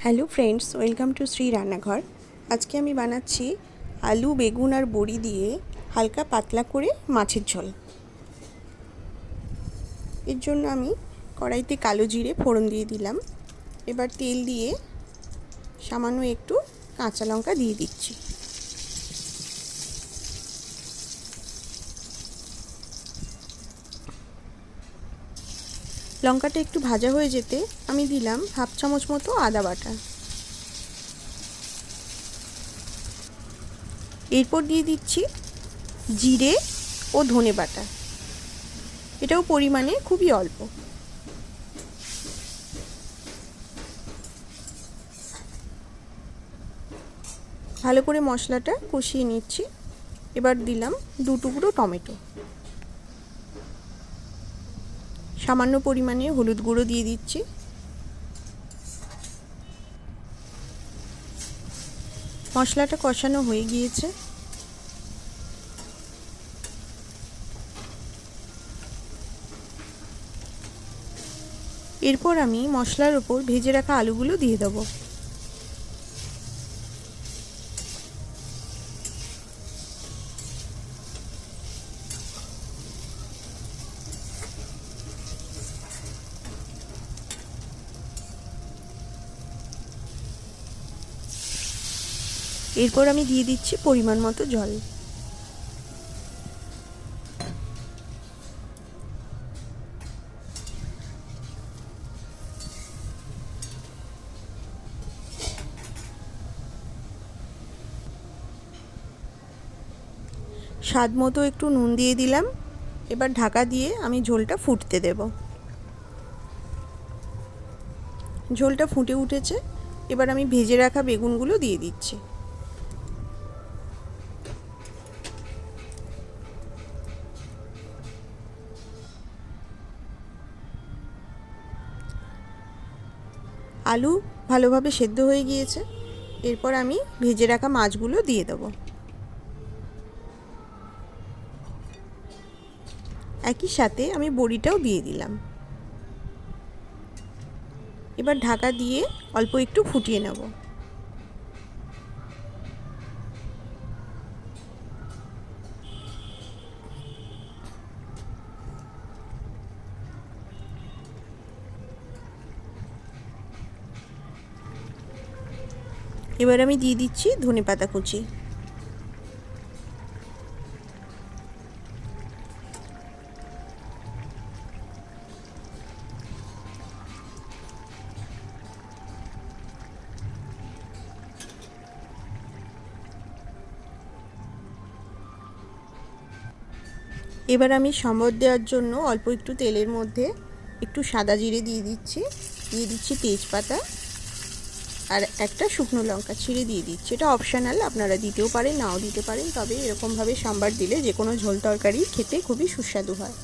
Hello friends, welcome to Shri রান্নাঘর। আজকে আমি বানাচ্ছি আলু বেগুন আর বড়ি দিয়ে হালকা পাতলা করে মাছের ঝোল। এর জন্য আমি কড়াইতে কালো জিরে ফোড়ন দিয়ে দিলাম। এবার তেল দিয়ে সামান্য একটু কাঁচা লঙ্কা দিয়ে দিচ্ছি। লঙ্কাটা একটু ভাজা হয়ে যেতে আমি দিলাম হাফ চামচ মতো আদা বাটা। এরপর দিয়ে দিচ্ছি জিরে ও ধনে বাটা, এটাও পরিমাণে খুবই অল্প। ভালো করে মশলাটা কষিয়ে নিচ্ছি। এবার দিলাম 2 টুকরো টমেটো, সামান্য পরিমাণে হলুদ গুঁড়ো দিয়ে দিচ্ছি। মশলাটা কষানো হয়ে গিয়েছে। এরপর আমি মশলার উপর ভেজে রাখা আলুগুলো দিয়ে দেবো। এরপর আমি দিয়ে দিচ্ছি পরিমাণ মতো জল। স্বাদ মতো একটু নুন দিয়ে দিলাম। এবার ঢাকা দিয়ে আমি ঝোলটা ফুটতে দেব। ঝোলটা ফুটে উঠেছে। এবার আমি ভেজে রাখা বেগুনগুলো দিয়ে দিচ্ছি। আলু ভালোভাবে সেদ্ধ হয়ে গিয়েছে। এরপর আমি ভেজে রাখা মাছগুলো দিয়ে দেবো। একই সাথে আমি বড়িটাও দিয়ে দিলাম। এবার ঢাকা দিয়ে অল্প একটু ফুটিয়ে নেব। এবার আমি দিয়ে দিচ্ছি ধনেপাতা কুচি। এবার আমি সম্বর দেওয়ার জন্য অল্প একটু তেলের মধ্যে একটু সাদা জিরে দিয়ে দিচ্ছি। দিয়ে দিচ্ছি তেজপাতা আর একটা শুকনো লঙ্কা ছিঁড়ে দিয়ে দিচ্ছি। এটা অপশনাল, আপনারা দিতেও পারেন নাও দিতে পারেন, তবে এরকমভাবে সম্বর দিলে যে কোনো ঝোল তরকারি খেতে খুবই সুস্বাদু হয়।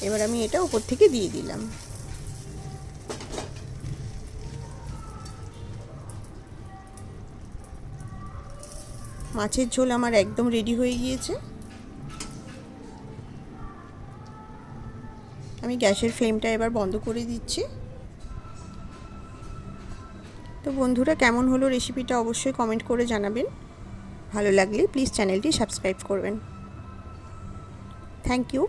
এবার আমি এটা উপর থেকে দিয়ে দিলাম। মাছের ঝোল আমার একদম রেডি হয়ে গিয়েছে। আমি গ্যাসের ফ্লেমটা এবার বন্ধ করে দিচ্ছি। তো বন্ধুরা, কেমন হলো রেসিপিটা অবশ্যই কমেন্ট করে জানাবেন। ভালো লাগলে প্লিজ চ্যানেলটি সাবস্ক্রাইব করবেন। Thank you.